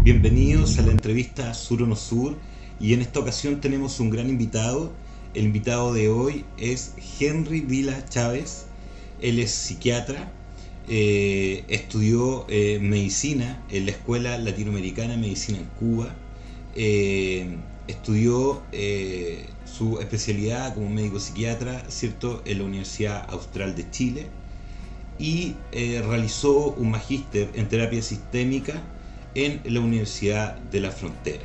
Bienvenidos a la entrevista Sur o No Sur, y en esta ocasión tenemos un gran invitado. El invitado de hoy es Henry Vila Chávez. Él es psiquiatra, estudió medicina en la Escuela Latinoamericana de Medicina en Cuba, estudió su especialidad como médico psiquiatra, ¿cierto?, en la Universidad Austral de Chile, y realizó un magíster en terapia sistémica en la Universidad de la Frontera.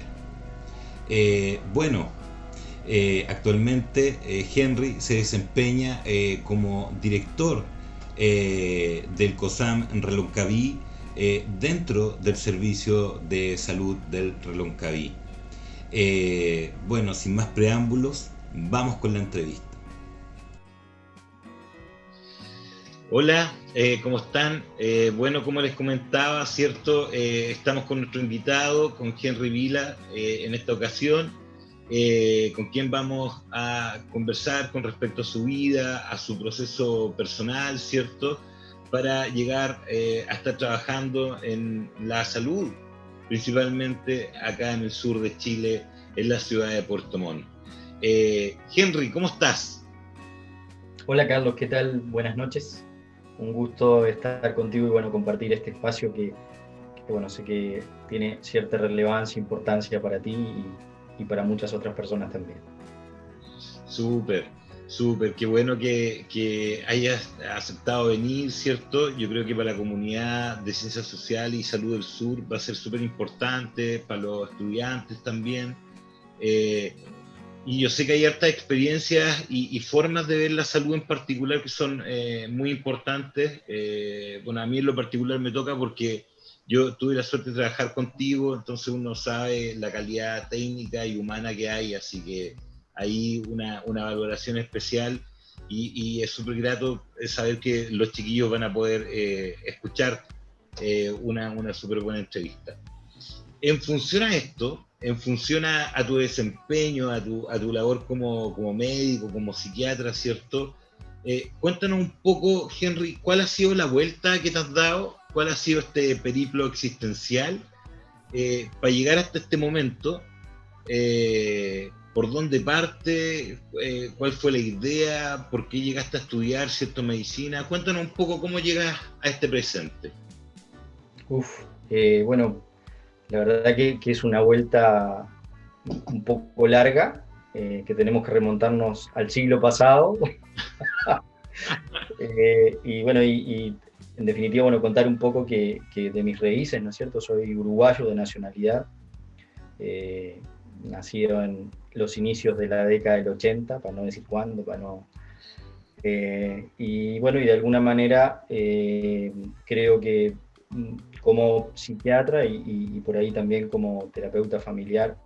Bueno, actualmente Henry se desempeña como director del COSAM Reloncaví, dentro del servicio de salud del Reloncaví. Bueno, sin más preámbulos, vamos con la entrevista. Hola, ¿cómo están? Bueno, como les comentaba, ¿cierto? Estamos con nuestro invitado, con Henry Vila, en esta ocasión, con quien vamos a conversar con respecto a su vida, a su proceso personal, ¿cierto? Para llegar a estar trabajando en la salud, principalmente acá en el sur de Chile, en la ciudad de Puerto Montt. Henry, ¿cómo estás? Hola Carlos, ¿qué tal? Buenas noches. Un gusto estar contigo y bueno, compartir este espacio que bueno, sé que tiene cierta relevancia, importancia para ti y para muchas otras personas también. Súper, súper, qué bueno que hayas aceptado venir, ¿cierto? Yo creo que para la comunidad de Ciencias Sociales y Salud del Sur va a ser súper importante, para los estudiantes también. Eh, y yo sé que hay hartas experiencias y formas de ver la salud en particular que son muy importantes. Bueno, a mí en lo particular me toca porque yo tuve la suerte de trabajar contigo, entonces uno sabe la calidad técnica y humana que hay, así que hay una valoración especial y es súper grato saber que los chiquillos van a poder escuchar una súper buena entrevista. En función a esto, en función a tu desempeño, a tu labor como médico, como psiquiatra, ¿cierto? Cuéntanos un poco, Henry, ¿cuál ha sido la vuelta que te has dado? ¿Cuál ha sido este periplo existencial para llegar hasta este momento? ¿Por dónde parte? ¿Cuál fue la idea? ¿Por qué llegaste a estudiar, cierto, medicina? Cuéntanos un poco cómo llegas a este presente. Bueno, la verdad que es una vuelta un poco larga, que tenemos que remontarnos al siglo pasado. Y bueno, y en definitiva, bueno, contar un poco que de mis raíces, ¿no es cierto? Soy uruguayo de nacionalidad, nacido en los inicios de la década del 80, para no decir cuándo, para no... y bueno, y de alguna manera creo que como psiquiatra y por ahí también como terapeuta familiar,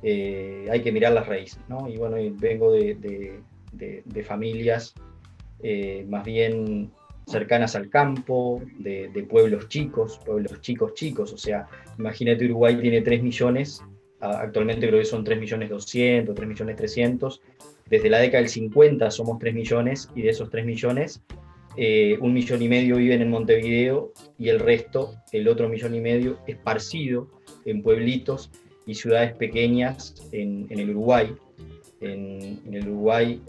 hay que mirar las raíces, ¿no? Y bueno, vengo de familias más bien cercanas al campo, de pueblos chicos, chicos. O sea, imagínate, Uruguay tiene 3 millones, actualmente creo que son 3.200.000, 3.300.000. Desde la década del 50 somos 3 millones, y de esos 3 millones, 1,5 millones viven en Montevideo, y el resto, el otro 1,5 millones, esparcido en pueblitos y ciudades pequeñas en el Uruguay. En el Uruguay,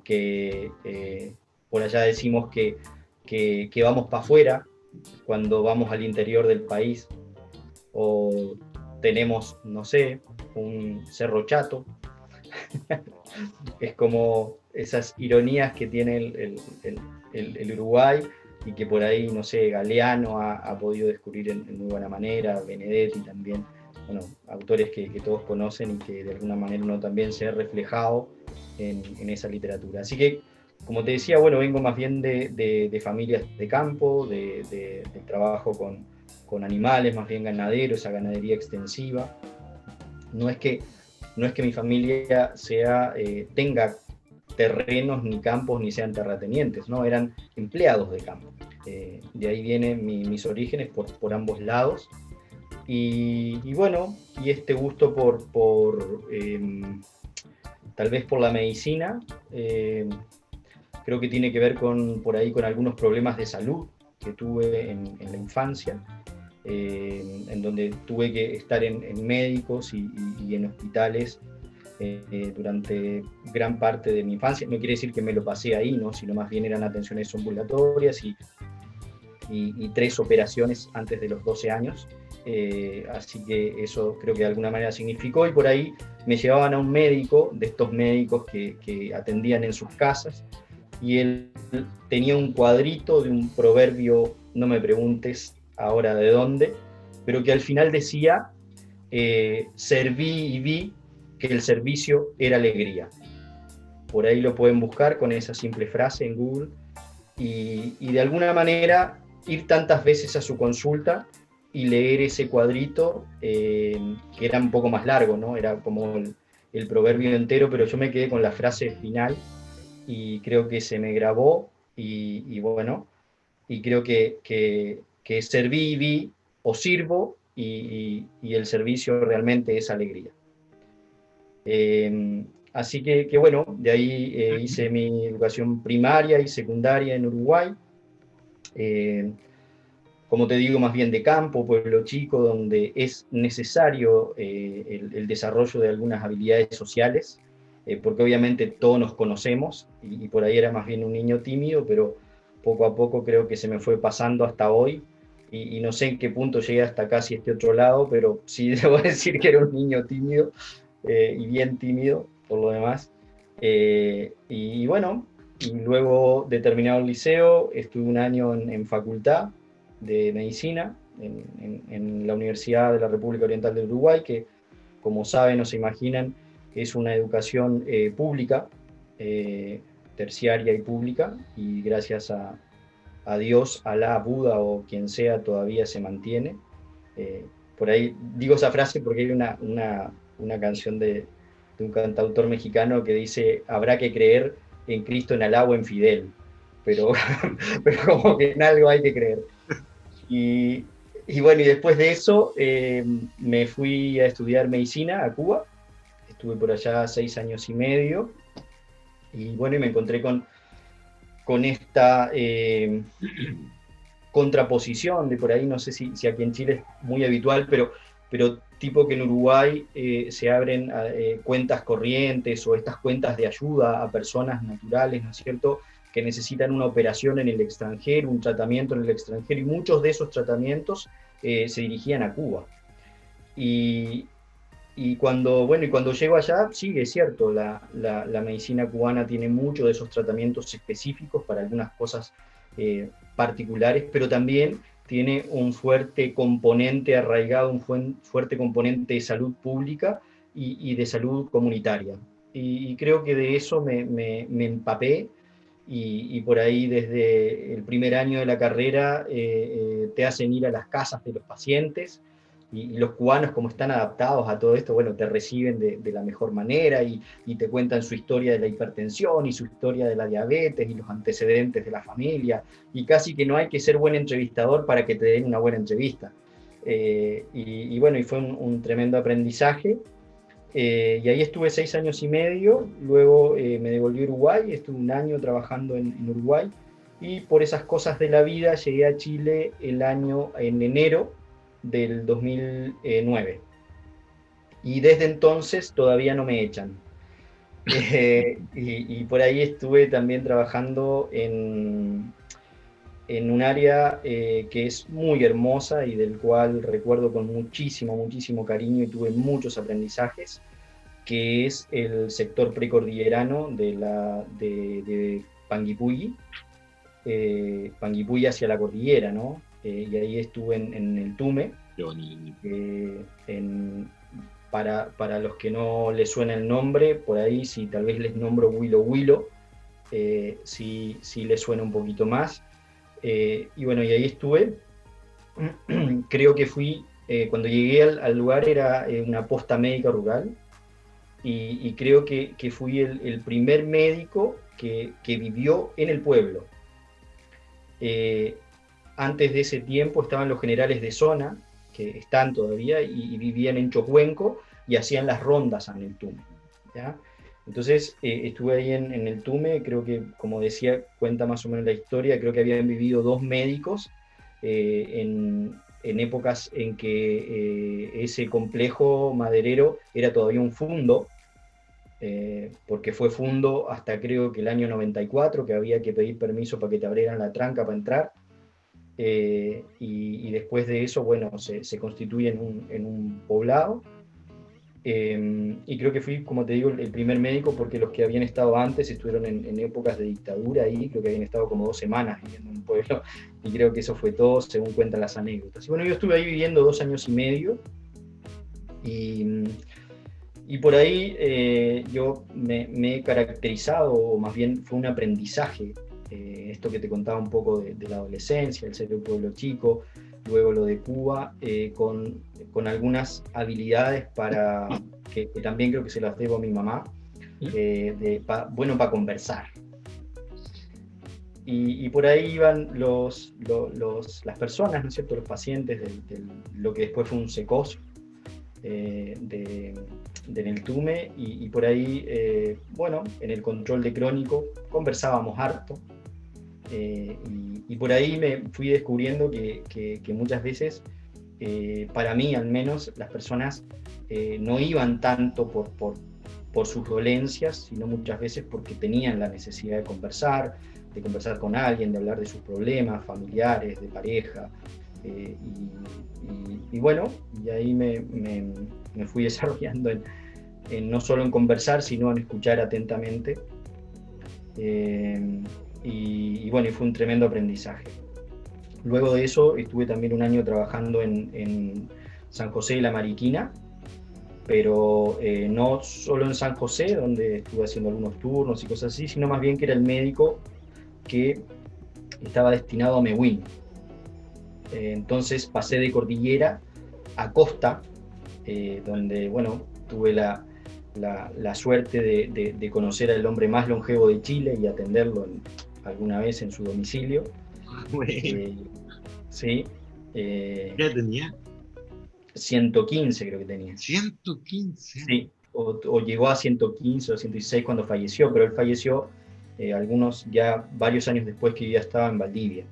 que por allá decimos que vamos para afuera cuando vamos al interior del país, o tenemos, no sé, un Cerro Chato. Es como esas ironías que tiene el Uruguay, y que por ahí, no sé, Galeano ha podido descubrir en muy buena manera, Benedetti también, bueno, autores que todos conocen y que de alguna manera uno también se ha reflejado en esa literatura. Así que, como te decía, bueno, vengo más bien de familias de campo, de trabajo con animales, más bien ganadero, esa ganadería extensiva. No es que, no es que mi familia tenga terrenos ni campos ni sean terratenientes, ¿no? Eran empleados de campo. De ahí vienen mis orígenes por ambos lados. Y bueno, y este gusto tal vez por la medicina, creo que tiene que ver por ahí con algunos problemas de salud que tuve en la infancia, en donde tuve que estar en médicos y en hospitales durante gran parte de mi infancia. No quiere decir que me lo pasé ahí, ¿no? Sino más bien eran atenciones ambulatorias y 3 operaciones antes de los 12 años. Así que eso creo que de alguna manera significó, y por ahí me llevaban a un médico, de estos médicos que atendían en sus casas, y él tenía un cuadrito de un proverbio, no me preguntes ahora de dónde, pero que al final decía, serví y vi que el servicio era alegría. Por ahí lo pueden buscar con esa simple frase en Google, y de alguna manera ir tantas veces a su consulta y leer ese cuadrito, que era un poco más largo, ¿no? Era como el proverbio entero, pero yo me quedé con la frase final y creo que se me grabó, y bueno, y creo que serví y vi, o sirvo, y el servicio realmente es alegría. Así que bueno, de ahí hice mi educación primaria y secundaria en Uruguay. Como te digo, más bien de campo, pueblo chico, donde es necesario el desarrollo de algunas habilidades sociales, porque obviamente todos nos conocemos, y por ahí era más bien un niño tímido, pero poco a poco creo que se me fue pasando hasta hoy, y no sé en qué punto llegué hasta casi este otro lado, pero sí debo decir que era un niño tímido, y bien tímido por lo demás. Y bueno, y luego de terminado el liceo, estuve un año en facultad de medicina en la Universidad de la República Oriental del Uruguay, que como saben o se imaginan, es una educación pública, terciaria y pública, y gracias a Dios, Alá, Buda o quien sea, todavía se mantiene. Por ahí digo esa frase porque hay una canción de un cantautor mexicano que dice, habrá que creer en Cristo, en Alá o en Fidel, pero, pero como que en algo hay que creer. Y, y bueno, y después de eso me fui a estudiar medicina a Cuba. Estuve por allá 6 años y medio. Y bueno, y me encontré con esta contraposición de por ahí, no sé si aquí en Chile es muy habitual, pero tipo que en Uruguay se abren cuentas corrientes o estas cuentas de ayuda a personas naturales, ¿no es cierto?, que necesitan una operación en el extranjero, un tratamiento en el extranjero, y muchos de esos tratamientos se dirigían a Cuba. Y, y cuando llego allá, sí, es cierto, la medicina cubana tiene muchos de esos tratamientos específicos para algunas cosas particulares, pero también tiene un fuerte componente arraigado, un fuerte componente de salud pública y de salud comunitaria. Y creo que de eso me empapé, y por ahí desde el primer año de la carrera te hacen ir a las casas de los pacientes, y los cubanos, como están adaptados a todo esto, bueno, te reciben de la mejor manera, y te cuentan su historia de la hipertensión y su historia de la diabetes y los antecedentes de la familia, y casi que no hay que ser buen entrevistador para que te den una buena entrevista. Y bueno, y fue un tremendo aprendizaje. Y ahí estuve 6 años y medio, luego me devolví a Uruguay, estuve un año trabajando en Uruguay, y por esas cosas de la vida llegué a Chile en enero del 2009. Y desde entonces todavía no me echan. Y por ahí estuve también trabajando en un área que es muy hermosa y del cual recuerdo con muchísimo, muchísimo cariño, y tuve muchos aprendizajes, que es el sector precordillerano de Panguipulli, Panguipulli hacia la cordillera, ¿no? Y ahí estuve en el Tume. Para los que no les suena el nombre, por ahí si tal vez les nombro Huilo Huilo, si les suena un poquito más. Y bueno, y ahí estuve. Creo que fui, cuando llegué al lugar era una posta médica rural, y creo que fui el primer médico que vivió en el pueblo. Antes de ese tiempo estaban los generales de zona, que están todavía, y vivían en Chocuenco y hacían las rondas en el Tume, ¿ya? Entonces estuve ahí en el Tume, creo que, como decía, cuenta más o menos la historia, creo que habían vivido 2 médicos en épocas en que ese complejo maderero era todavía un fundo, porque fue fundo hasta creo que el año 94, que había que pedir permiso para que te abrieran la tranca para entrar, y después de eso, bueno, se constituye en un poblado, y creo que fui, como te digo, el primer médico, porque los que habían estado antes estuvieron en épocas de dictadura ahí, creo que habían estado como 2 semanas viviendo en un pueblo, y creo que eso fue todo según cuentan las anécdotas. Y bueno, yo estuve ahí viviendo 2 años y medio, y por ahí yo me he caracterizado, o más bien fue un aprendizaje, esto que te contaba un poco de la adolescencia, el ser un pueblo chico, luego lo de Cuba, con algunas habilidades que también creo que se las debo a mi mamá, bueno, para conversar. Y por ahí iban las personas, ¿no es cierto?, los pacientes de lo que después fue un SECOS, del Entume, y por ahí, bueno, en el control de crónico conversábamos harto, y por ahí me fui descubriendo que muchas veces, para mí al menos, las personas no iban tanto por sus dolencias, sino muchas veces porque tenían la necesidad de conversar con alguien, de hablar de sus problemas familiares, de pareja, y bueno, y ahí me fui desarrollando no solo en conversar, sino en escuchar atentamente, y bueno, y fue un tremendo aprendizaje. Luego de eso estuve también un año trabajando en San José de la Mariquina, pero no solo en San José, donde estuve haciendo algunos turnos y cosas así, sino más bien que era el médico que estaba destinado a Mehuín. Entonces pasé de cordillera a costa, donde, bueno, tuve la suerte de conocer al hombre más longevo de Chile y atenderlo alguna vez en su domicilio. Sí. ¿Qué tenía? 115 creo que tenía. 115. Sí, o llegó a 115 o 116 cuando falleció, pero él falleció varios años después, que yo ya estaba en Valdivia.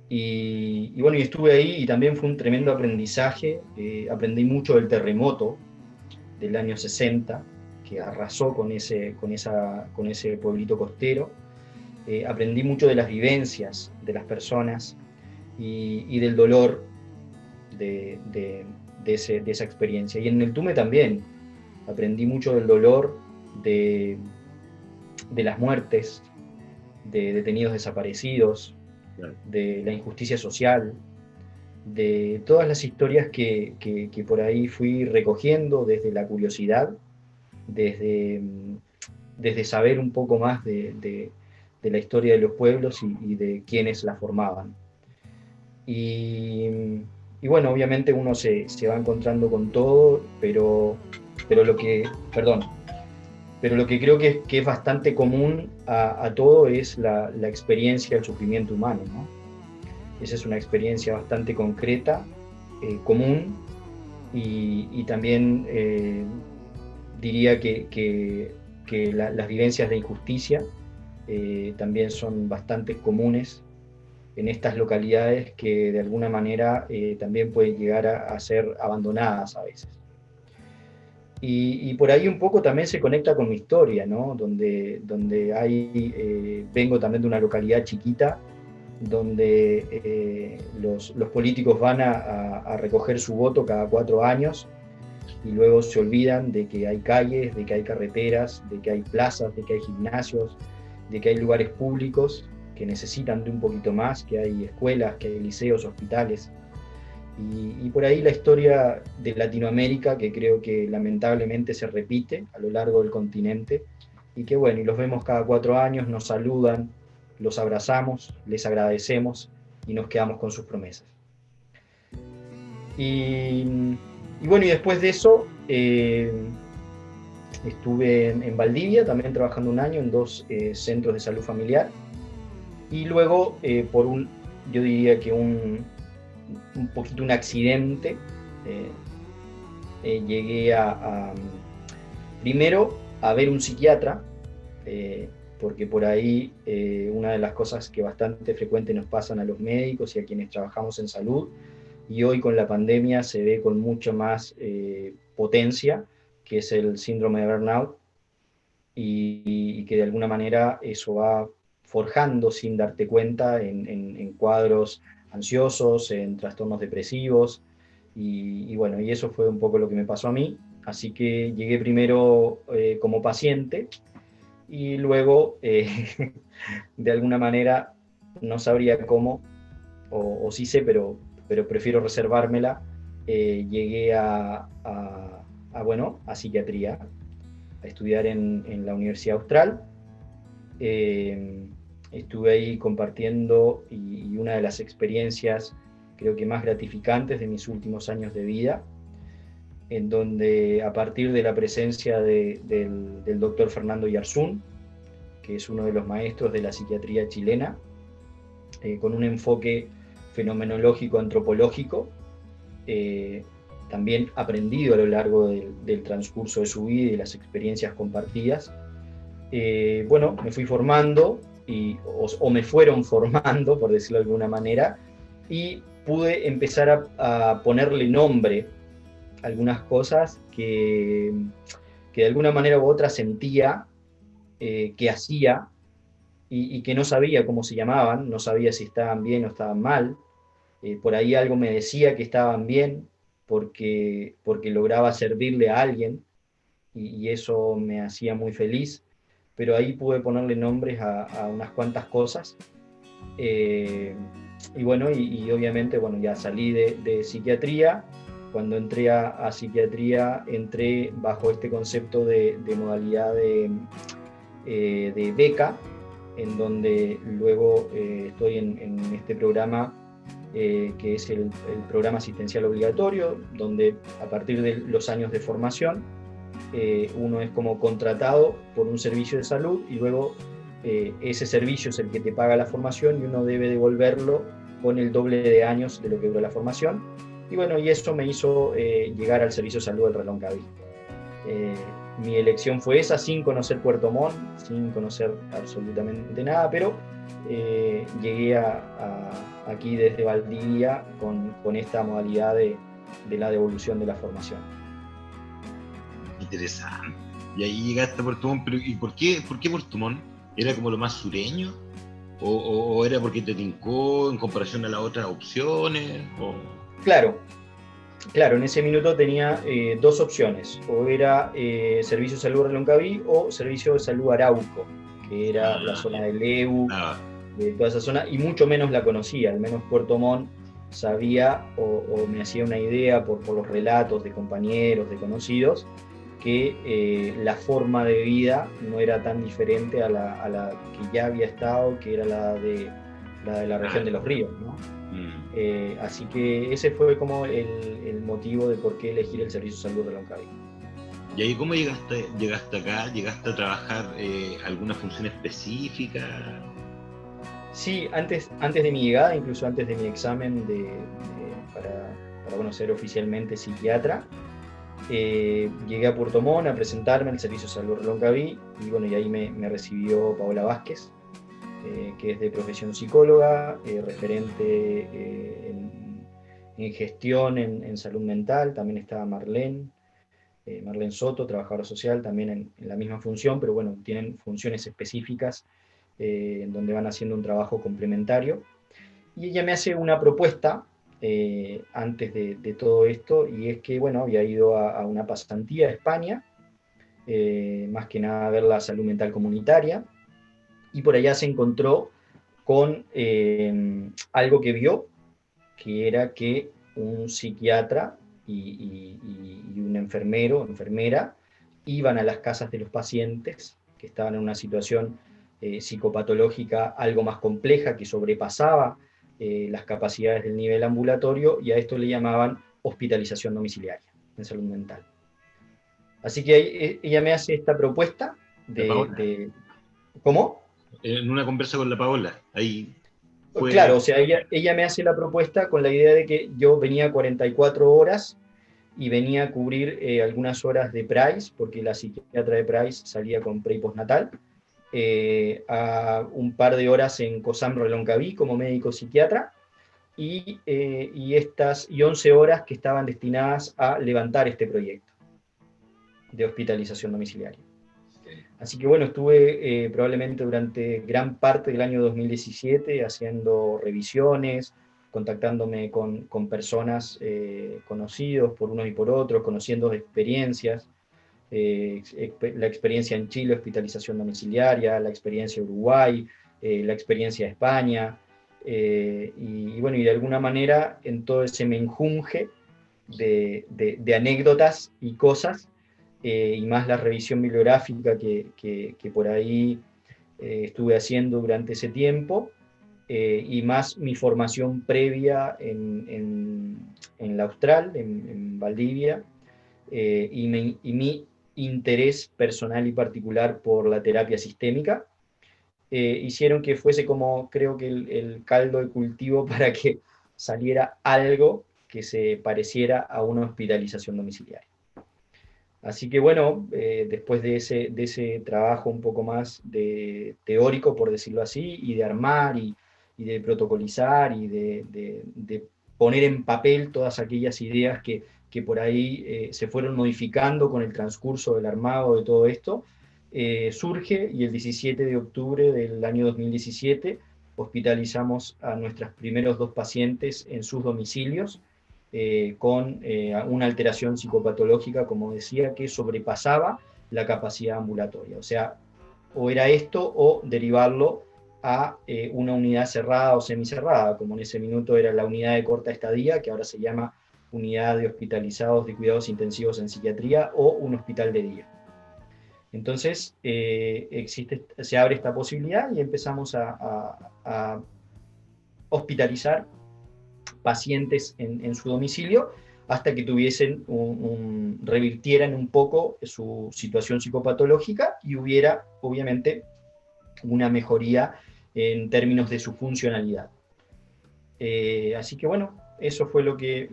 Y bueno, y estuve ahí, y también fue un tremendo aprendizaje. Aprendí mucho del terremoto del año 60, que arrasó con ese pueblito costero. Aprendí mucho de las vivencias de las personas y del dolor de esa experiencia. Y en el Tume también aprendí mucho del dolor de las muertes, de detenidos desaparecidos, de la injusticia social, de todas las historias que por ahí fui recogiendo desde la curiosidad, desde saber un poco más de la historia de los pueblos y de quienes la formaban. Y bueno, obviamente uno se va encontrando con todo, pero lo que creo que es bastante común a todo es la experiencia del sufrimiento humano, ¿no? Esa es una experiencia bastante concreta, común, y también diría que las vivencias de injusticia también son bastante comunes en estas localidades, que de alguna manera también pueden llegar a ser abandonadas a veces. Y por ahí un poco también se conecta con mi historia, ¿no? Donde vengo también de una localidad chiquita, donde los políticos van a recoger su voto cada 4 años, y luego se olvidan de que hay calles, de que hay carreteras, de que hay plazas, de que hay gimnasios, de que hay lugares públicos que necesitan de un poquito más, que hay escuelas, que hay liceos, hospitales. Y por ahí la historia de Latinoamérica, que creo que lamentablemente se repite a lo largo del continente, y que bueno, y los vemos cada 4 años, nos saludan, los abrazamos, les agradecemos y nos quedamos con sus promesas. Y bueno, y después de eso estuve en Valdivia también trabajando un año en 2 centros de salud familiar, y luego yo diría que un poquito un accidente, llegué primero a ver un psiquiatra, porque por ahí una de las cosas que bastante frecuente nos pasan a los médicos y a quienes trabajamos en salud, y hoy con la pandemia se ve con mucho más potencia, que es el síndrome de burnout, y que de alguna manera eso va forjando sin darte cuenta en cuadros ansiosos, en trastornos depresivos, y bueno, y eso fue un poco lo que me pasó a mí. Así que llegué primero como paciente y luego, de alguna manera, no sabría cómo, o sí sé, pero prefiero reservármela, llegué bueno, a psiquiatría, a estudiar en la Universidad Austral. Eh, Estuve ahí compartiendo y una de las experiencias creo que más gratificantes de mis últimos años de vida, en donde a partir de la presencia del doctor Fernando Yarzún, que es uno de los maestros de la psiquiatría chilena, con un enfoque fenomenológico antropológico, también aprendido a lo largo del transcurso de su vida y de las experiencias compartidas. Bueno, me fui formando, o me fueron formando, por decirlo de alguna manera, y pude empezar a ponerle nombre a algunas cosas que de alguna manera u otra sentía que hacía y que no sabía cómo se llamaban, no sabía si estaban bien o estaban mal. Por ahí algo me decía que estaban bien porque lograba servirle a alguien y eso me hacía muy feliz, pero ahí pude ponerle nombres a unas cuantas cosas. Y bueno, y obviamente, bueno, ya salí de psiquiatría. Cuando entré a psiquiatría, entré bajo este concepto de modalidad de beca, en donde luego estoy en este programa que es el programa asistencial obligatorio, donde a partir de los años de formación uno es como contratado por un servicio de salud y luego ese servicio es el que te paga la formación y uno debe devolverlo con el doble de años de lo que duró la formación. Y bueno, y eso me hizo llegar al Servicio de Salud del Reloncaví. Mi elección fue esa, sin conocer Puerto Montt, sin conocer absolutamente nada, pero llegué aquí desde Valdivia con esta modalidad de la devolución de la formación. Interesante. Y ahí llegaste a Puerto Montt, pero ¿y por qué Puerto Montt? ¿Era como lo más sureño? ¿O era porque te tincó en comparación a las otras opciones? Claro, en ese minuto tenía dos opciones, o era Servicio de Salud Reloncaví o Servicio de Salud Arauco, que era la zona del Leu, de toda esa zona, y mucho menos la conocía, al menos Puerto Montt sabía o me hacía una idea por los relatos de compañeros, de conocidos, que la forma de vida no era tan diferente a la que ya había estado, que era la de la región de los ríos, ¿no? Así que ese fue como el motivo de por qué elegir el Servicio de Salud de Reloncaví. ¿Y ahí cómo llegaste acá? ¿Llegaste a trabajar alguna función específica? Sí, antes de mi llegada, incluso antes de mi examen para bueno, ser oficialmente psiquiatra, llegué a Puerto Montt a presentarme al Servicio de Salud Reloncaví y bueno, y ahí me recibió Paola Vázquez, que es de profesión psicóloga, referente en gestión en salud mental. También estaba Marlene Soto, trabajadora social, también en la misma función, pero bueno, tienen funciones específicas en donde van haciendo un trabajo complementario. Y ella me hace una propuesta antes de todo esto, y es que, bueno, había ido a una pasantía a España, más que nada a ver la salud mental comunitaria, y por allá se encontró con algo que vio, que era que un psiquiatra y un enfermero, enfermera, iban a las casas de los pacientes que estaban en una situación psicopatológica algo más compleja, que sobrepasaba las capacidades del nivel ambulatorio, y a esto le llamaban hospitalización domiciliaria en salud mental. Así que ella me hace esta propuesta ¿Cómo? En una conversa con la Paola, ahí fue... Claro, o sea, ella me hace la propuesta con la idea de que yo venía 44 horas y venía a cubrir algunas horas de Price, porque la psiquiatra de Price salía con pre y postnatal, a un par de horas en COSAM Reloncaví como médico psiquiatra, y 11 horas que estaban destinadas a levantar este proyecto de hospitalización domiciliaria. Así que bueno, estuve probablemente durante gran parte del año 2017 haciendo revisiones, contactándome con personas conocidos por unos y por otros, conociendo experiencias, la experiencia en Chile, hospitalización domiciliaria, la experiencia Uruguay, la experiencia de España, y bueno, y de alguna manera en todo ese menjunje de anécdotas y cosas, y más la revisión bibliográfica que por ahí estuve haciendo durante ese tiempo, y más mi formación previa en la Austral, en Valdivia, y mi interés personal y particular por la terapia sistémica, hicieron que fuese como creo que el caldo de cultivo para que saliera algo que se pareciera a una hospitalización domiciliaria. Así que bueno, después de ese trabajo un poco más teórico, por decirlo así, y de armar y de protocolizar y de poner en papel todas aquellas ideas que por ahí se fueron modificando con el transcurso del armado de todo esto, surge, y el 17 de octubre del año 2017 hospitalizamos a nuestros primeros 2 pacientes en sus domicilios, con una alteración psicopatológica, como decía, que sobrepasaba la capacidad ambulatoria. O sea, o era esto o derivarlo a una unidad cerrada o semicerrada, como en ese minuto era la unidad de corta estadía, que ahora se llama unidad de hospitalizados de cuidados intensivos en psiquiatría, o un hospital de día. Entonces, se abre esta posibilidad y empezamos a hospitalizar pacientes en su domicilio hasta que revirtieran un poco su situación psicopatológica y hubiera, obviamente, una mejoría en términos de su funcionalidad. Así que bueno, eso fue lo que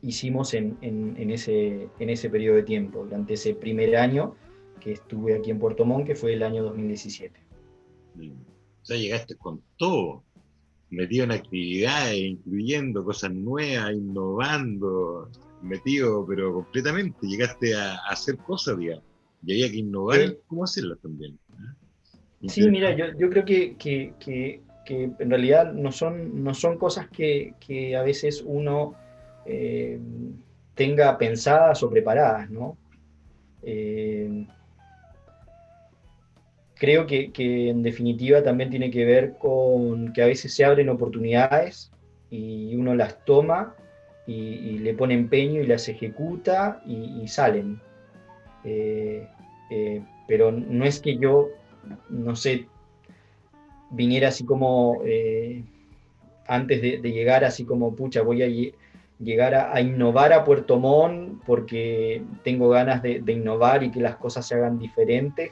hicimos en ese periodo de tiempo, durante ese primer año que estuve aquí en Puerto Montt, que fue el año 2017. O sea, llegaste con todo, metido en actividades, incluyendo cosas nuevas, innovando, metido, pero completamente, llegaste a hacer cosas, digamos, y había que innovar en cómo hacerlas también. Sí, mira, yo creo que en realidad no son cosas que a veces uno tenga pensadas o preparadas, ¿no? Creo que en definitiva también tiene que ver con que a veces se abren oportunidades y uno las toma y le pone empeño y las ejecuta y salen. Pero no es que yo, no sé, viniera así como antes de llegar, así como, pucha, voy a llegar a innovar a Puerto Montt porque tengo ganas de innovar y que las cosas se hagan diferentes.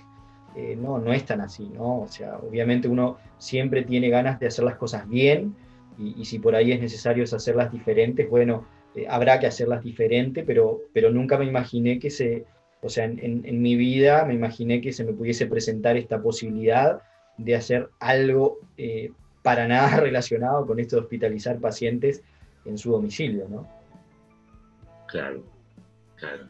No es tan así, ¿no? O sea, obviamente uno siempre tiene ganas de hacer las cosas bien, y si por ahí es necesario hacerlas diferentes, bueno, habrá que hacerlas diferentes, pero nunca me imaginé o sea, en mi vida me imaginé que se me pudiese presentar esta posibilidad de hacer algo para nada relacionado con esto de hospitalizar pacientes en su domicilio, ¿no? Claro, claro.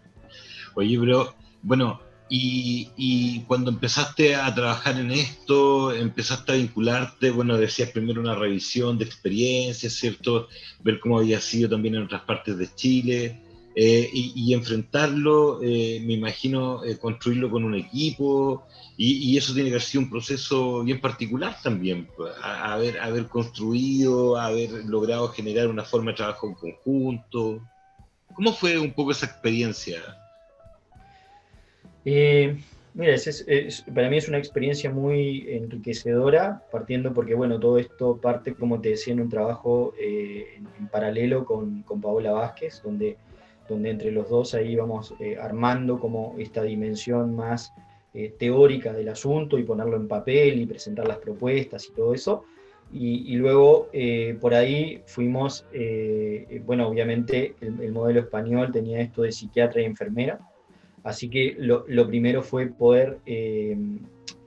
Oye, pero, bueno, y cuando empezaste a trabajar en esto, empezaste a vincularte, bueno, decías primero una revisión de experiencias, ¿cierto? Ver cómo había sido también en otras partes de Chile, y enfrentarlo, me imagino, construirlo con un equipo, y eso tiene que haber sido un proceso bien particular también, pues, haber construido, haber logrado generar una forma de trabajo en conjunto. ¿Cómo fue un poco esa experiencia? Mira, para mí es una experiencia muy enriquecedora, partiendo porque, bueno, todo esto parte, como te decía, en un trabajo en paralelo con Paola Vázquez, donde entre los dos ahí vamos armando como esta dimensión más teórica del asunto y ponerlo en papel y presentar las propuestas y todo eso. Y luego por ahí fuimos, bueno, obviamente el modelo español tenía esto de psiquiatra y enfermera. Así que lo primero fue poder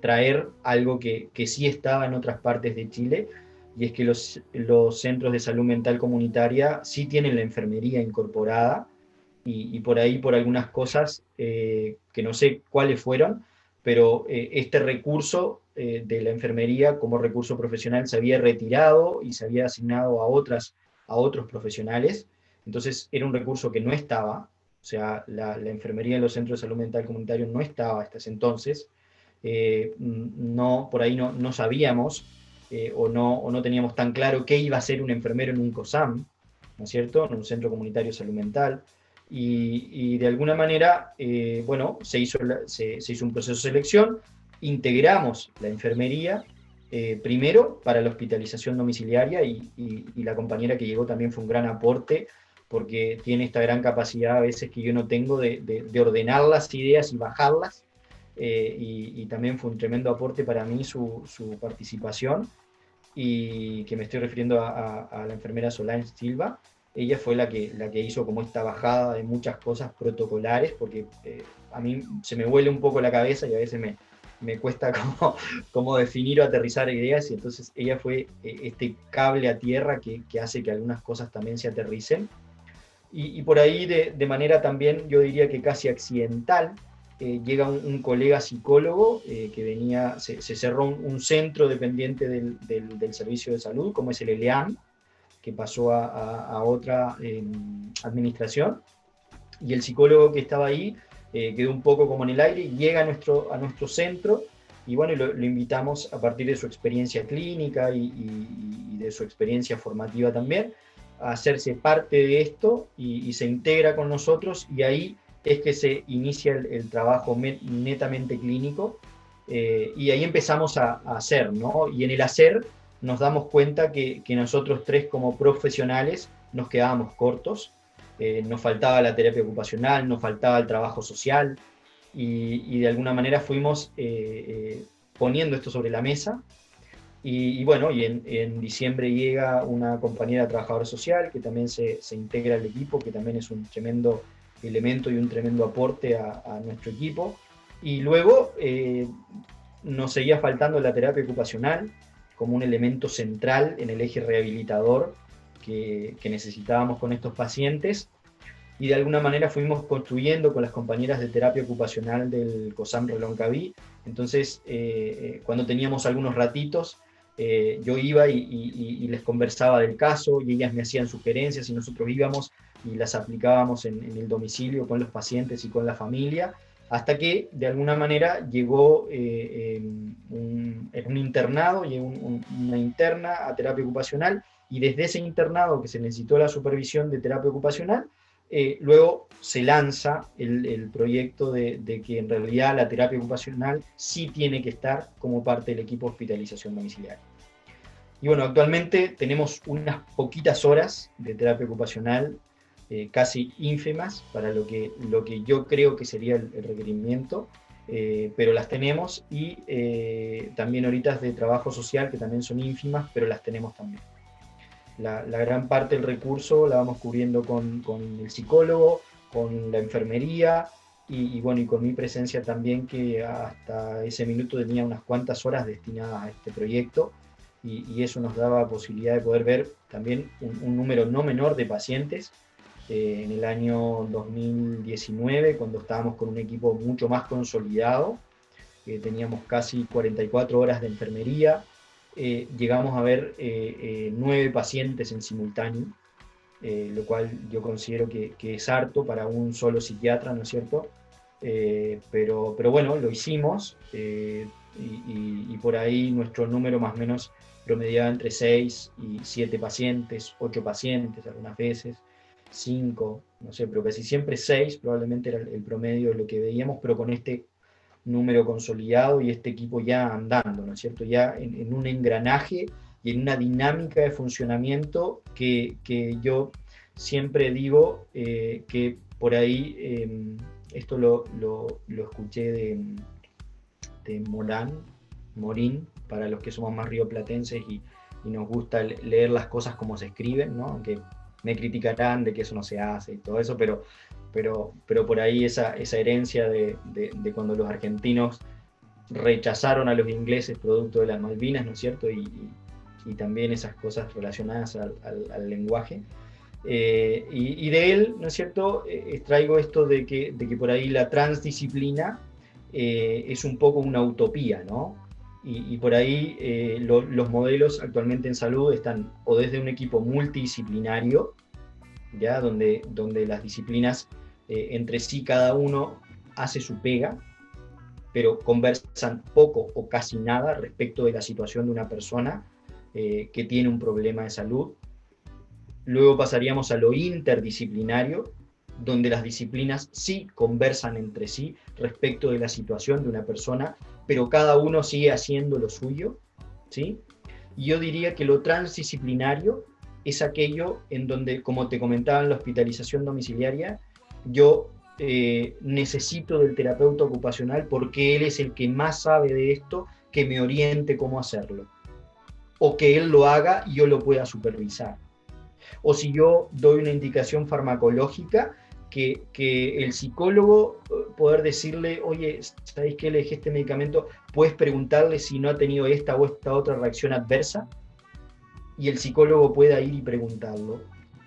traer algo que sí estaba en otras partes de Chile, y es que los centros de salud mental comunitaria sí tienen la enfermería incorporada, y por ahí, por algunas cosas que no sé cuáles fueron, pero este recurso de la enfermería como recurso profesional se había retirado y se había asignado a otros profesionales. Entonces era un recurso que no estaba, o sea, la enfermería en los centros de salud mental comunitario no estaba hasta ese entonces. No, por ahí no sabíamos o no teníamos tan claro qué iba a ser un enfermero en un COSAM, ¿no es cierto?, en un centro comunitario de salud mental. Y de alguna manera, bueno, se hizo un proceso de selección, integramos la enfermería, primero para la hospitalización domiciliaria, y la compañera que llegó también fue un gran aporte, porque tiene esta gran capacidad a veces que yo no tengo de ordenar las ideas y bajarlas, y también fue un tremendo aporte para mí su participación, y que me estoy refiriendo a la enfermera Solange Silva. Ella fue la que hizo como esta bajada de muchas cosas protocolares, porque a mí se me vuela un poco la cabeza y a veces me cuesta como definir o aterrizar ideas, y entonces ella fue este cable a tierra que hace que algunas cosas también se aterricen. Y por ahí de manera también, yo diría que casi accidental, llega un colega psicólogo que venía, se cerró un centro dependiente del servicio de salud, como es el ELEAM, que pasó a otra administración, y el psicólogo que estaba ahí quedó un poco como en el aire, y llega a nuestro centro, y bueno, lo invitamos a partir de su experiencia clínica y de su experiencia formativa también, a hacerse parte de esto, y se integra con nosotros, y ahí es que se inicia el trabajo netamente clínico, y ahí empezamos a hacer, ¿no? Y en el hacer nos damos cuenta que nosotros tres como profesionales nos quedábamos cortos, nos faltaba la terapia ocupacional, nos faltaba el trabajo social, y de alguna manera fuimos poniendo esto sobre la mesa. Y bueno, y en diciembre llega una compañera trabajadora social que también se integra al equipo, que también es un tremendo elemento y un tremendo aporte a nuestro equipo. Y luego nos seguía faltando la terapia ocupacional como un elemento central en el eje rehabilitador que necesitábamos con estos pacientes, y de alguna manera fuimos construyendo con las compañeras de terapia ocupacional del COSAM Reloncaví. Entonces, cuando teníamos algunos ratitos, yo iba y les conversaba del caso, y ellas me hacían sugerencias, y nosotros íbamos y las aplicábamos en el domicilio con los pacientes y con la familia, hasta que de alguna manera llegó un internado, llegó una interna a terapia ocupacional, y desde ese internado que se necesitó la supervisión de terapia ocupacional, luego se lanza el proyecto de que en realidad la terapia ocupacional sí tiene que estar como parte del equipo de hospitalización domiciliaria. Y bueno, actualmente tenemos unas poquitas horas de terapia ocupacional, casi ínfimas para lo que yo creo que sería el requerimiento, pero las tenemos, y también horitas de trabajo social que también son ínfimas, pero las tenemos también. La gran parte del recurso la vamos cubriendo con el psicólogo, con la enfermería, y bueno, y con mi presencia también, que hasta ese minuto tenía unas cuantas horas destinadas a este proyecto, y eso nos daba posibilidad de poder ver también un número no menor de pacientes. En el año 2019, cuando estábamos con un equipo mucho más consolidado, teníamos casi 44 horas de enfermería, llegamos a ver 9 pacientes en simultáneo, lo cual yo considero que es harto para un solo psiquiatra, ¿no es cierto? Pero bueno, lo hicimos, y por ahí nuestro número más o menos promediaba entre 6 y 7 pacientes, 8 pacientes algunas veces, 5, no sé, pero casi siempre 6 probablemente era el promedio de lo que veíamos, pero con este número consolidado y este equipo ya andando, ¿no es cierto? Ya en un engranaje y en una dinámica de funcionamiento que yo siempre digo que por ahí, esto lo escuché de Morín, para los que somos más rioplatenses y nos gusta leer las cosas como se escriben, ¿no? Aunque me criticarán de que eso no se hace y todo eso, pero pero por ahí esa herencia de cuando los argentinos rechazaron a los ingleses producto de las Malvinas, ¿no es cierto? Y también esas cosas relacionadas al lenguaje. Y de él, ¿no es cierto?, extraigo esto de que por ahí la transdisciplina es un poco una utopía, ¿no? Y por ahí los modelos actualmente en salud están o desde un equipo multidisciplinario, ¿ya? Donde las disciplinas entre sí cada uno hace su pega, pero conversan poco o casi nada respecto de la situación de una persona que tiene un problema de salud. Luego pasaríamos a lo interdisciplinario, donde las disciplinas sí conversan entre sí respecto de la situación de una persona, pero cada uno sigue haciendo lo suyo, ¿sí? Y yo diría que lo transdisciplinario es aquello en donde, como te comentaba en la hospitalización domiciliaria, yo necesito del terapeuta ocupacional porque él es el que más sabe de esto, que me oriente cómo hacerlo. O que él lo haga y yo lo pueda supervisar. O si yo doy una indicación farmacológica, que el psicólogo poder decirle, oye, ¿sabéis qué elegí este medicamento? Puedes preguntarle si no ha tenido esta o esta otra reacción adversa, y el psicólogo pueda ir y preguntarlo.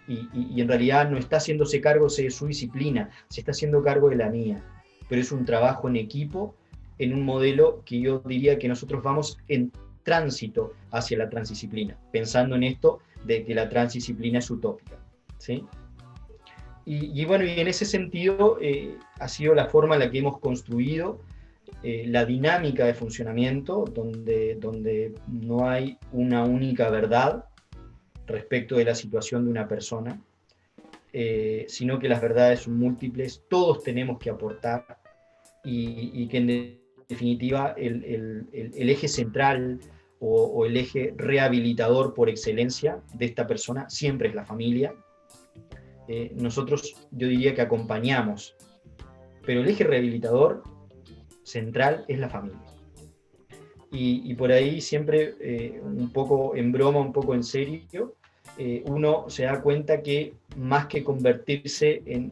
Y en realidad no está haciéndose cargo de su disciplina, se está haciendo cargo de la mía. Pero es un trabajo en equipo, en un modelo que yo diría que nosotros vamos en tránsito hacia la transdisciplina, pensando en esto de que la transdisciplina es utópica, ¿sí? Y bueno, y en ese sentido ha sido la forma en la que hemos construido la dinámica de funcionamiento, donde no hay una única verdad respecto de la situación de una persona, sino que las verdades son múltiples, todos tenemos que aportar, y que en definitiva el eje central o el eje rehabilitador por excelencia de esta persona siempre es la familia. Nosotros, yo diría que acompañamos, pero el eje rehabilitador central es la familia. Y por ahí siempre, un poco en broma, un poco en serio, uno se da cuenta que más que convertirse en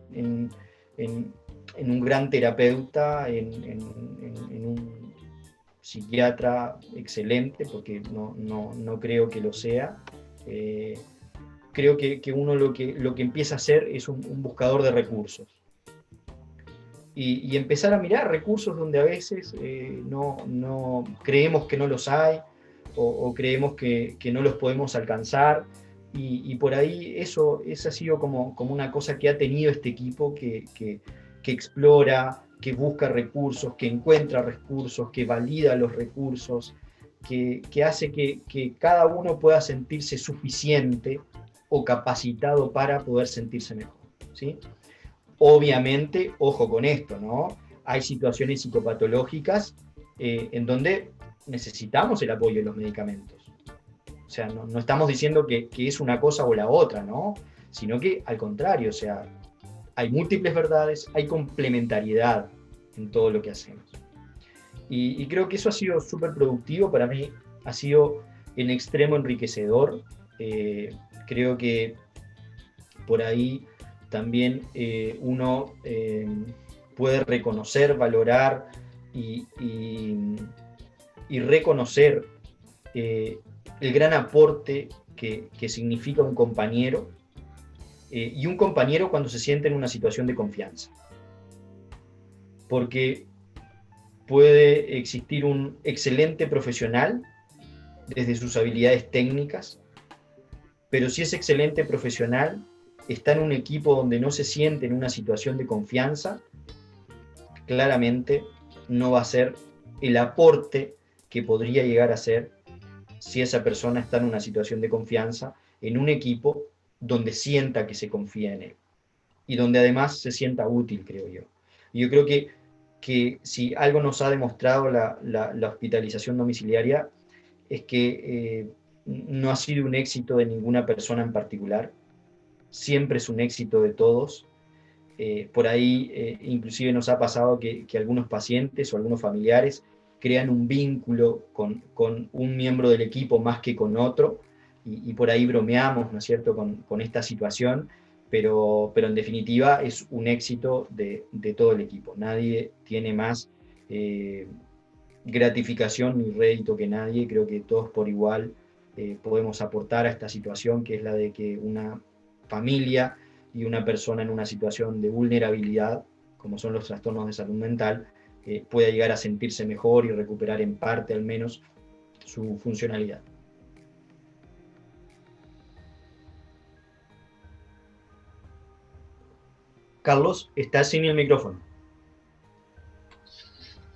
un gran terapeuta, en un psiquiatra excelente, porque no creo que lo sea, creo que uno lo que empieza a hacer es un buscador de recursos. Y empezar a mirar recursos donde a veces no creemos que no los hay, o creemos que no los podemos alcanzar, y por ahí esa ha sido como una cosa que ha tenido este equipo que explora, que busca recursos, que encuentra recursos, que valida los recursos, que hace que cada uno pueda sentirse suficiente o capacitado para poder sentirse mejor, ¿sí? Obviamente, ojo con esto, ¿no? Hay situaciones psicopatológicas en donde necesitamos el apoyo de los medicamentos. O sea, no estamos diciendo que es una cosa o la otra, ¿no? Sino que al contrario, o sea, hay múltiples verdades, hay complementariedad en todo lo que hacemos. Y creo que eso ha sido súper productivo para mí, ha sido en extremo enriquecedor. Creo que por ahí también uno puede reconocer, valorar y reconocer el gran aporte que significa un compañero, y un compañero cuando se siente en una situación de confianza. Porque puede existir un excelente profesional desde sus habilidades técnicas, pero si ese excelente profesional está en un equipo donde no se siente en una situación de confianza, claramente no va a ser el aporte que podría llegar a ser si esa persona está en una situación de confianza, en un equipo donde sienta que se confía en él y donde además se sienta útil, creo yo. Y yo creo que si algo nos ha demostrado la hospitalización domiciliaria es que no ha sido un éxito de ninguna persona en particular, siempre es un éxito de todos. Por ahí inclusive nos ha pasado que algunos pacientes o algunos familiares crean un vínculo con un miembro del equipo más que con otro, y por ahí bromeamos, ¿no es cierto?, con esta situación, pero en definitiva es un éxito de todo el equipo. Nadie tiene más gratificación ni rédito que nadie. Creo que todos por igual podemos aportar a esta situación, que es la de que una familia y una persona en una situación de vulnerabilidad, como son los trastornos de salud mental, pueda llegar a sentirse mejor y recuperar en parte al menos su funcionalidad. Carlos, estás sin el micrófono.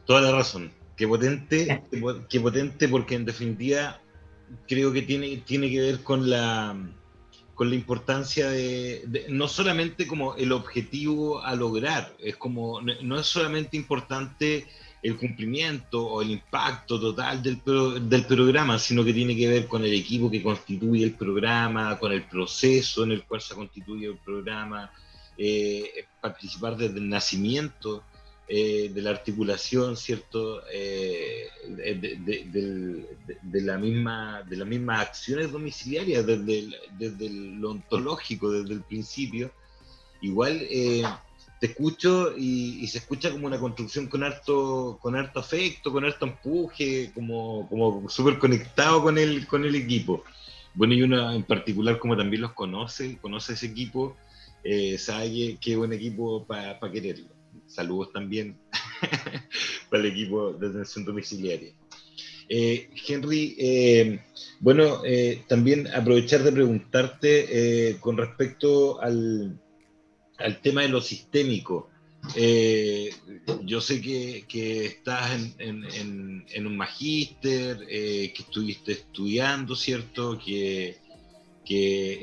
Toda la razón. Qué potente porque en definitiva creo que tiene que ver con la importancia de no solamente como el objetivo a lograr, es como, no es solamente importante el cumplimiento o el impacto total del programa, sino que tiene que ver con el equipo que constituye el programa, con el proceso en el cual se constituye el programa, participar desde el nacimiento de la articulación, ¿cierto? De las mismas acciones domiciliarias, desde lo ontológico, desde el principio. Igual te escucho y se escucha como una construcción con harto afecto, con harto empuje, como súper conectado con el equipo. Bueno, y uno en particular, como también los conoce ese equipo, sabe que es un equipo para quererlo. Saludos también para el equipo de atención domiciliaria. Henry, bueno, también aprovechar de preguntarte con respecto al tema de lo sistémico. Yo sé que estás en un magíster, que estuviste estudiando, ¿cierto? Que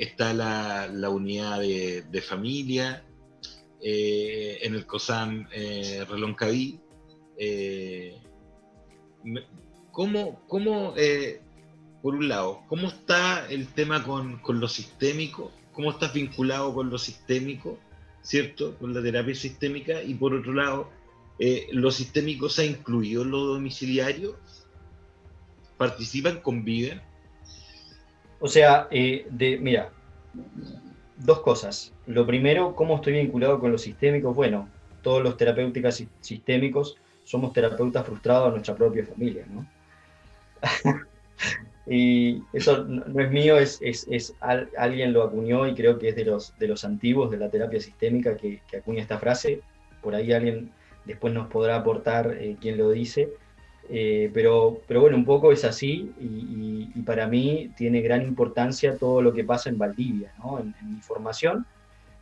está la unidad de familia en el COSAM Reloncaví. ¿Cómo por un lado, cómo está el tema con lo sistémico? ¿Cómo estás vinculado con lo sistémico, ¿cierto? Con la terapia sistémica. Y por otro lado, ¿lo sistémico se ha incluido en lo domiciliario? ¿Participan, conviven? O sea, mira, dos cosas. Lo primero, ¿cómo estoy vinculado con los sistémicos? Bueno, todos los terapéuticos sistémicos somos terapeutas frustrados a nuestra propia familia, ¿no? Y eso no es mío, alguien lo acuñó y creo que es de los antiguos de la terapia sistémica que acuña esta frase. Por ahí alguien después nos podrá aportar quién lo dice. Pero bueno, un poco es así y para mí tiene gran importancia todo lo que pasa en Valdivia, ¿no? En mi formación,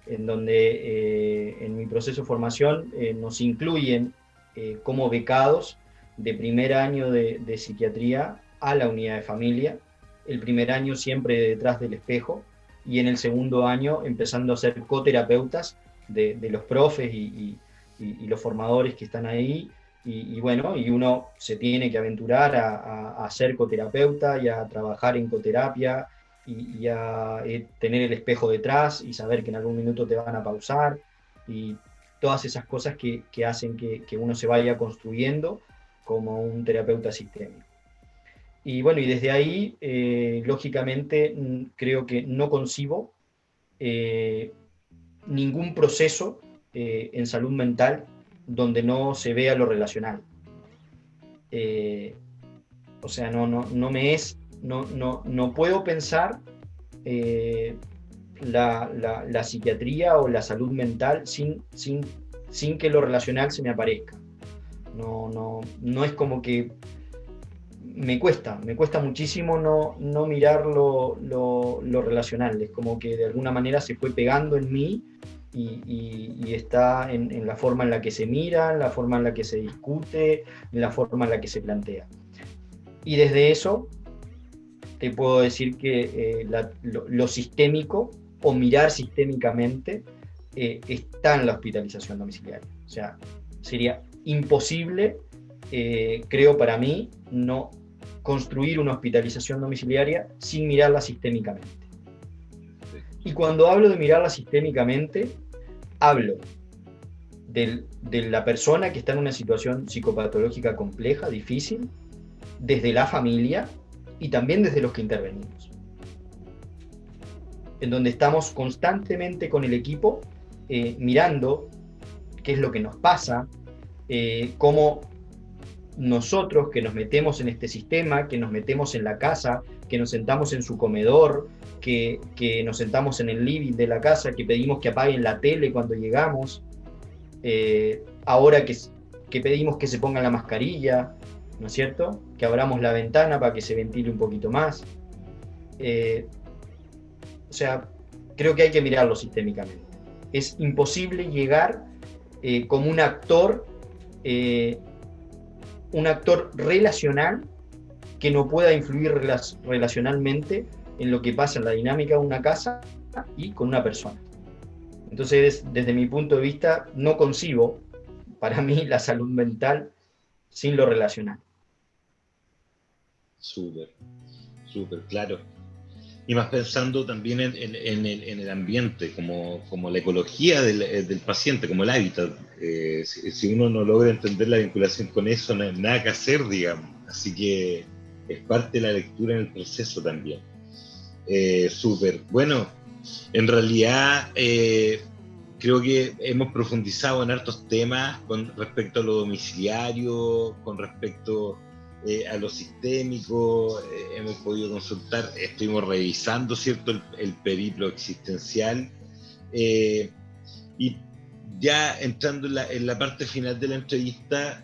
en donde en mi proceso de formación nos incluyen como becados de primer año de psiquiatría a la unidad de familia, el primer año siempre detrás del espejo y en el segundo año empezando a ser coterapeutas de los profes y los formadores que están ahí. Y bueno, y uno se tiene que aventurar a ser coterapeuta y a trabajar en coterapia y a tener el espejo detrás y saber que en algún minuto te van a pausar y todas esas cosas que hacen que uno se vaya construyendo como un terapeuta sistémico. Y bueno, y desde ahí, lógicamente, creo que no concibo ningún proceso en salud mental donde no se vea lo relacional. O sea, no puedo pensar la psiquiatría o la salud mental sin que lo relacional se me aparezca. No es como que me cuesta muchísimo no mirar lo relacional. Es como que de alguna manera se fue pegando en mí y está en la forma en la que se mira, en la forma en la que se discute, en la forma en la que se plantea. Y desde eso te puedo decir que lo sistémico o mirar sistémicamente está en la hospitalización domiciliaria. O sea, sería imposible, creo para mí, no construir una hospitalización domiciliaria sin mirarla sistémicamente. Y cuando hablo de mirarla sistémicamente, hablo de la persona que está en una situación psicopatológica compleja, difícil, desde la familia y también desde los que intervenimos. en donde estamos constantemente con el equipo mirando qué es lo que nos pasa, cómo nosotros que nos metemos en este sistema, que nos metemos en la casa, que nos sentamos en su comedor, que nos sentamos en el living de la casa, que pedimos que apaguen la tele cuando llegamos, ahora que pedimos que se pongan la mascarilla, ¿no es cierto? Que abramos la ventana para que se ventile un poquito más. O sea, creo que hay que mirarlo sistémicamente. Es imposible llegar como un actor relacional que no pueda influir relacionalmente en lo que pasa en la dinámica de una casa y con una persona. Entonces, desde mi punto de vista, no concibo para mí la salud mental sin lo relacional. Súper, súper, claro. Y más pensando también en el ambiente, como la ecología del paciente, como el hábitat. Si uno no logra entender la vinculación con eso, no hay nada que hacer, digamos. Así que es parte de la lectura en el proceso también. Súper. Bueno, en realidad creo que hemos profundizado en hartos temas con respecto a lo domiciliario, con respecto a lo sistémico, hemos podido consultar, estuvimos revisando, ¿cierto?, el periplo existencial, y ya entrando en la parte final de la entrevista,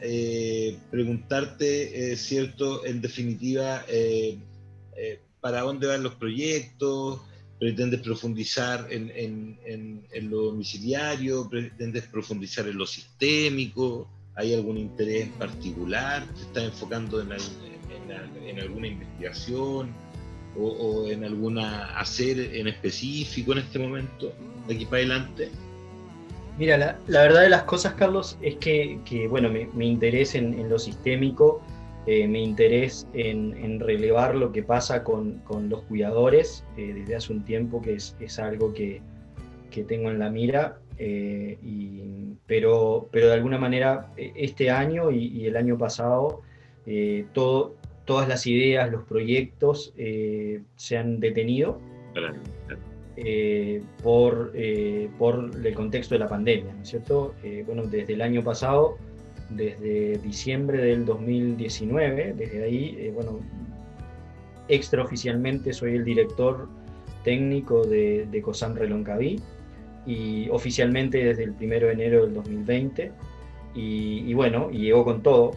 preguntarte, ¿cierto?, en definitiva, ¿para dónde van los proyectos? ¿Pretendes profundizar en lo domiciliario? ¿Pretendes profundizar en lo sistémico? ¿Hay algún interés en particular? ¿Te estás enfocando en alguna investigación o en alguna hacer en específico en este momento, de aquí para adelante? Mira, la verdad de las cosas, Carlos, es que bueno, mi interés en lo sistémico, mi interés en relevar lo que pasa con los cuidadores desde hace un tiempo, que es algo que tengo en la mira, pero de alguna manera este año y el año pasado, todas las ideas, los proyectos se han detenido por el contexto de la pandemia, ¿no es cierto? Bueno, desde el año pasado, desde diciembre del 2019, desde ahí, bueno, extraoficialmente soy el director técnico de COSAM Reloncaví, y oficialmente desde el 1 de enero del 2020, y bueno, y llegó con todo,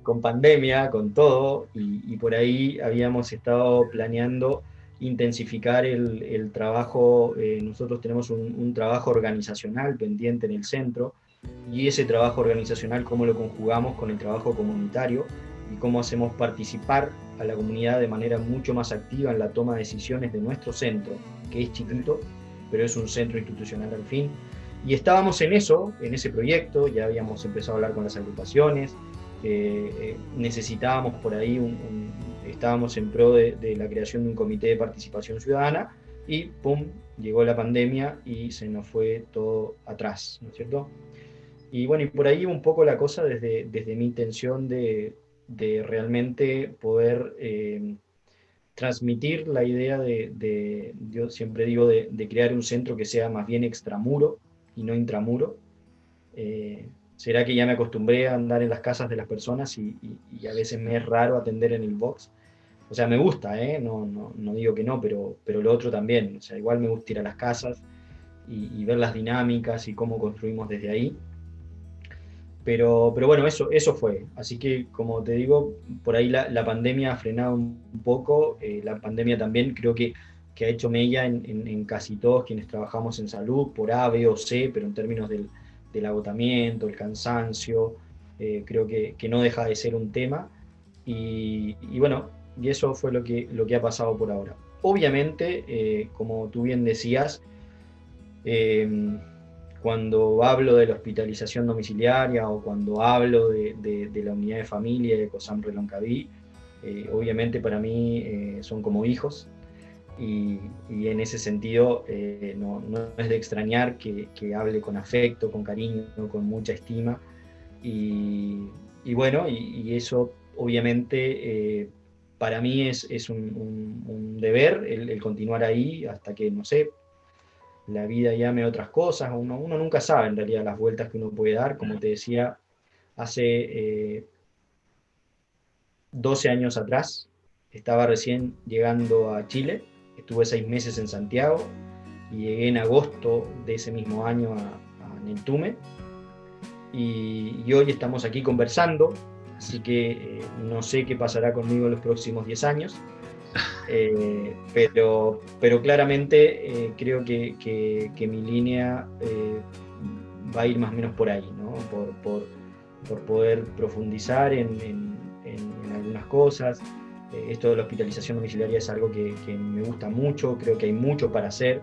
con pandemia, con todo, y por ahí habíamos estado planeando intensificar el trabajo. Nosotros tenemos un trabajo organizacional pendiente en el centro, y ese trabajo organizacional, cómo lo conjugamos con el trabajo comunitario y cómo hacemos participar a la comunidad de manera mucho más activa en la toma de decisiones de nuestro centro, que es chiquito, pero es un centro institucional al fin. Y estábamos en eso, en ese proyecto, ya habíamos empezado a hablar con las agrupaciones, necesitábamos por ahí, estábamos en pro de la creación de un comité de participación ciudadana, y pum, llegó la pandemia y se nos fue todo atrás, ¿no es cierto? Y bueno, y por ahí un poco la cosa desde mi intención de realmente poder transmitir la idea yo siempre digo, de crear un centro que sea más bien extramuro y no intramuro. Será que ya me acostumbré a andar en las casas de las personas y a veces me es raro atender en el box. O sea, me gusta, no digo que no, pero lo otro también. O sea, igual me gusta ir a las casas y ver las dinámicas y cómo construimos desde ahí. Pero bueno, eso fue. Así que, como te digo, por ahí la pandemia ha frenado un poco. La pandemia también creo que ha hecho mella en casi todos quienes trabajamos en salud, por A, B o C, pero en términos del agotamiento, el cansancio, creo que no deja de ser un tema. Y bueno, y eso fue lo que ha pasado por ahora. Obviamente, como tú bien decías, cuando hablo de la hospitalización domiciliaria o cuando hablo de la unidad de familia de COSAM Reloncaví, obviamente para mí son como hijos, y en ese sentido no es de extrañar que hable con afecto, con cariño, con mucha estima, y bueno, y eso obviamente para mí es un deber el continuar ahí hasta que, no sé, la vida llame a otras cosas. Uno nunca sabe en realidad las vueltas que uno puede dar. Como te decía, hace 12 años atrás estaba recién llegando a Chile, estuve 6 meses en Santiago y llegué en agosto de ese mismo año a Neltume, y hoy estamos aquí conversando, así que no sé qué pasará conmigo en los próximos 10 años, pero claramente creo que mi línea va a ir más o menos por ahí, ¿no? Por poder profundizar en algunas cosas. Esto de la hospitalización domiciliaria es algo que me gusta mucho, creo que hay mucho para hacer,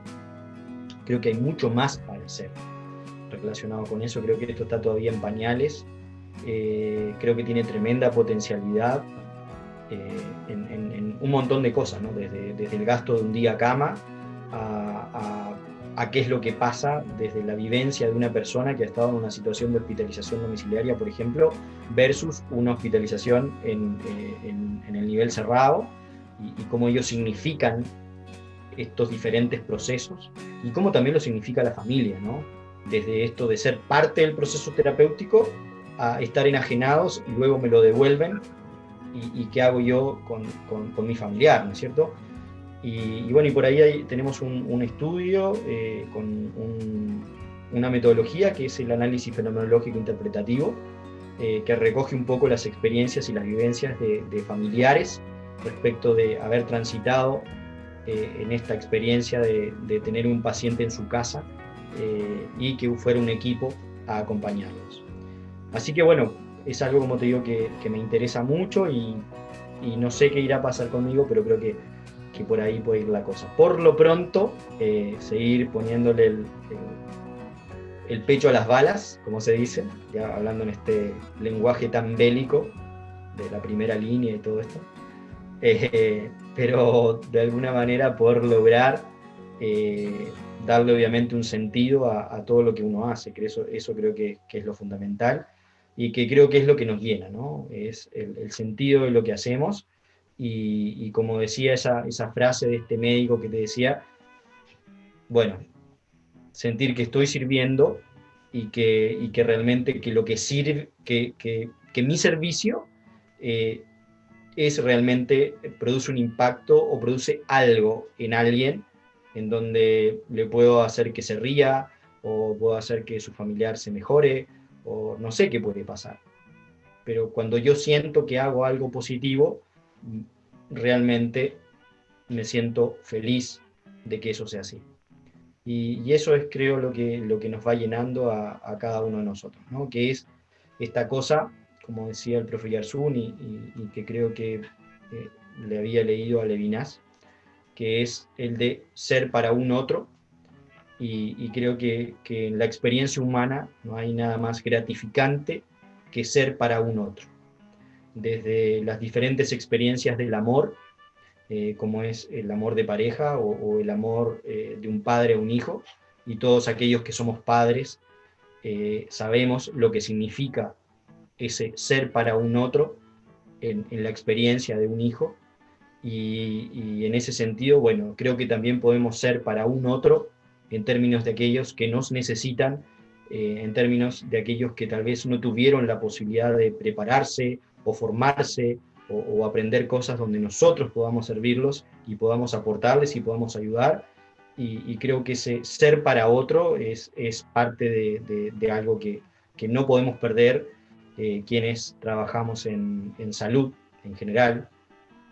creo que hay mucho más para hacer relacionado con eso. Creo que esto está todavía en pañales, creo que tiene tremenda potencialidad en un montón de cosas, ¿no? Desde el gasto de un día a cama a qué es lo que pasa desde la vivencia de una persona que ha estado en una situación de hospitalización domiciliaria, por ejemplo, versus una hospitalización en el nivel cerrado, y cómo ellos significan estos diferentes procesos y cómo también lo significa la familia, ¿no? Desde esto de ser parte del proceso terapéutico a estar enajenados y luego me lo devuelven, y qué hago yo con mi familiar, ¿no es cierto? Y bueno, y por ahí tenemos un estudio con una metodología que es el análisis fenomenológico interpretativo, que recoge un poco las experiencias y las vivencias de familiares respecto de haber transitado en esta experiencia de tener un paciente en su casa, y que fuera un equipo a acompañarlos. Así que bueno, es algo, como te digo, que me interesa mucho, y no sé qué irá a pasar conmigo, pero creo que por ahí puede ir la cosa. Por lo pronto, seguir poniéndole el pecho a las balas, como se dice, ya hablando en este lenguaje tan bélico de la primera línea y todo esto, pero de alguna manera poder lograr darle obviamente un sentido a todo lo que uno hace, que eso creo que es lo fundamental, y que creo que es lo que nos llena, ¿no? Es el sentido de lo que hacemos. Y como decía esa frase de este médico que te decía, bueno, sentir que estoy sirviendo, y que realmente que lo que sirve, que mi servicio es realmente, produce un impacto o produce algo en alguien, en donde le puedo hacer que se ría, o puedo hacer que su familiar se mejore, o no sé qué puede pasar. Pero cuando yo siento que hago algo positivo, realmente me siento feliz de que eso sea así. Y eso es, creo, lo que nos va llenando a cada uno de nosotros, ¿no? Que es esta cosa, como decía el profe Yarzún, y que creo que le había leído a Levinas, que es el de ser para un otro, y creo que en la experiencia humana no hay nada más gratificante que ser para un otro. Desde las diferentes experiencias del amor, como es el amor de pareja, o el amor de un padre a un hijo, y todos aquellos que somos padres sabemos lo que significa ese ser para un otro en la experiencia de un hijo, y en ese sentido, bueno, creo que también podemos ser para un otro en términos de aquellos que nos necesitan, en términos de aquellos que tal vez no tuvieron la posibilidad de prepararse o formarse, o aprender cosas donde nosotros podamos servirlos y podamos aportarles y podamos ayudar. Y creo que ese ser para otro es parte de algo que no podemos perder, quienes trabajamos en salud en general.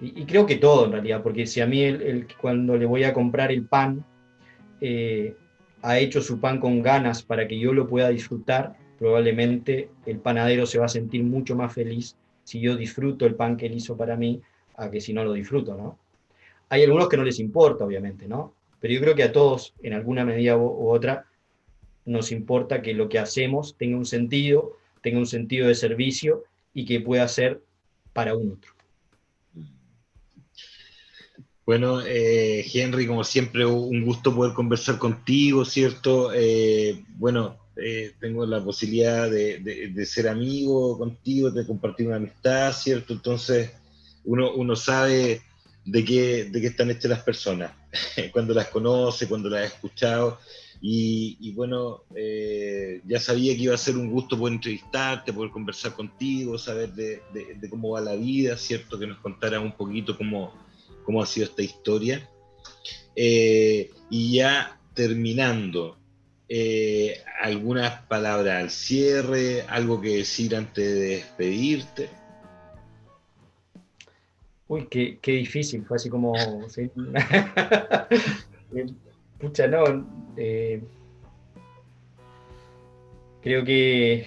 Y creo que todo en realidad, porque si a mí cuando le voy a comprar el pan, ha hecho su pan con ganas para que yo lo pueda disfrutar, probablemente el panadero se va a sentir mucho más feliz si yo disfruto el pan que él hizo para mí, a que si no lo disfruto, ¿no? Hay algunos que no les importa, obviamente, ¿no? Pero yo creo que a todos, en alguna medida u otra, nos importa que lo que hacemos tenga un sentido de servicio, y que pueda ser para un otro. Bueno, Henry, como siempre, un gusto poder conversar contigo, ¿cierto? Bueno, tengo la posibilidad de ser amigo contigo, de compartir una amistad, ¿cierto? Entonces, uno sabe de qué están hechas las personas, cuando las conoce, cuando las ha escuchado. Y bueno, ya sabía que iba a ser un gusto poder entrevistarte, poder conversar contigo, saber de cómo va la vida, ¿cierto? Que nos contaras un poquito cómo ha sido esta historia. Y ya terminando, algunas palabras al cierre, algo que decir antes de despedirte. Uy, qué difícil, fue así como... sí. Pucha, no, creo que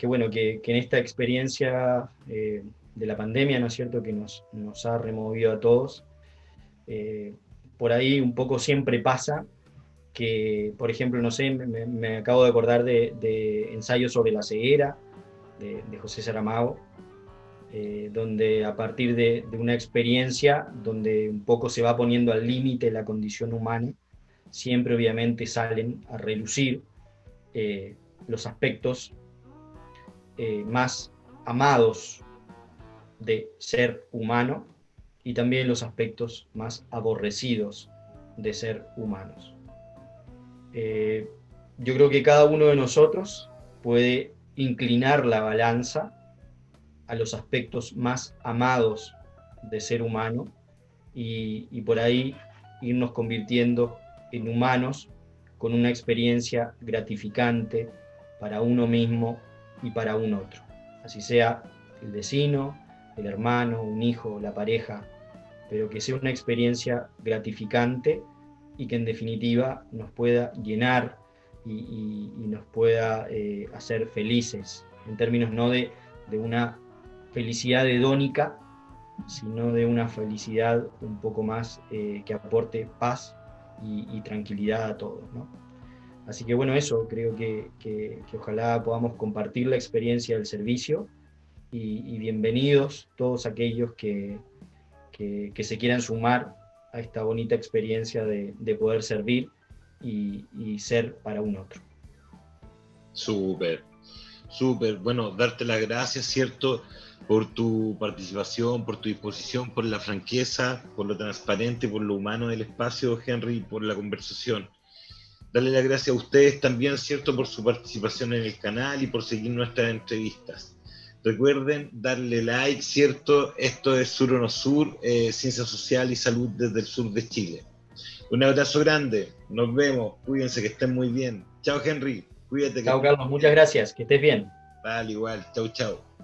bueno, que en esta experiencia de la pandemia, ¿no es cierto?, que nos ha removido a todos, por ahí un poco siempre pasa que, por ejemplo, no sé, me acabo de acordar de Ensayo sobre la ceguera, de José Saramago, donde a partir de una experiencia donde un poco se va poniendo al límite la condición humana, siempre obviamente salen a relucir los aspectos más amados de ser humano y también los aspectos más aborrecidos de ser humanos. Yo creo que cada uno de nosotros puede inclinar la balanza a los aspectos más amados de ser humano y por ahí irnos convirtiendo en humanos con una experiencia gratificante para uno mismo y para un otro. Así sea el vecino, el hermano, un hijo, la pareja, pero que sea una experiencia gratificante y que en definitiva nos pueda llenar y nos pueda hacer felices, en términos no de una felicidad hedónica, sino de una felicidad un poco más que aporte paz y tranquilidad a todos, ¿no? Así que bueno, eso, creo que ojalá podamos compartir la experiencia del servicio y bienvenidos todos aquellos que se quieran sumar a esta bonita experiencia de poder servir y ser para un otro. Súper, súper. Bueno, darte las gracias, ¿cierto? Por tu participación, por tu disposición, por la franqueza, por lo transparente, por lo humano del espacio, Henry, por la conversación. Darle las gracias a ustedes también, ¿cierto?, por su participación en el canal y por seguir nuestras entrevistas. Recuerden darle like, ¿cierto? Esto es Sur o No Sur, Ciencia Social y Salud desde el sur de Chile. Un abrazo grande, nos vemos, cuídense, que estén muy bien. Chao, Henry, cuídate. Chao, Carlos, muchas gracias, que estés bien. Vale, igual, chau, chau.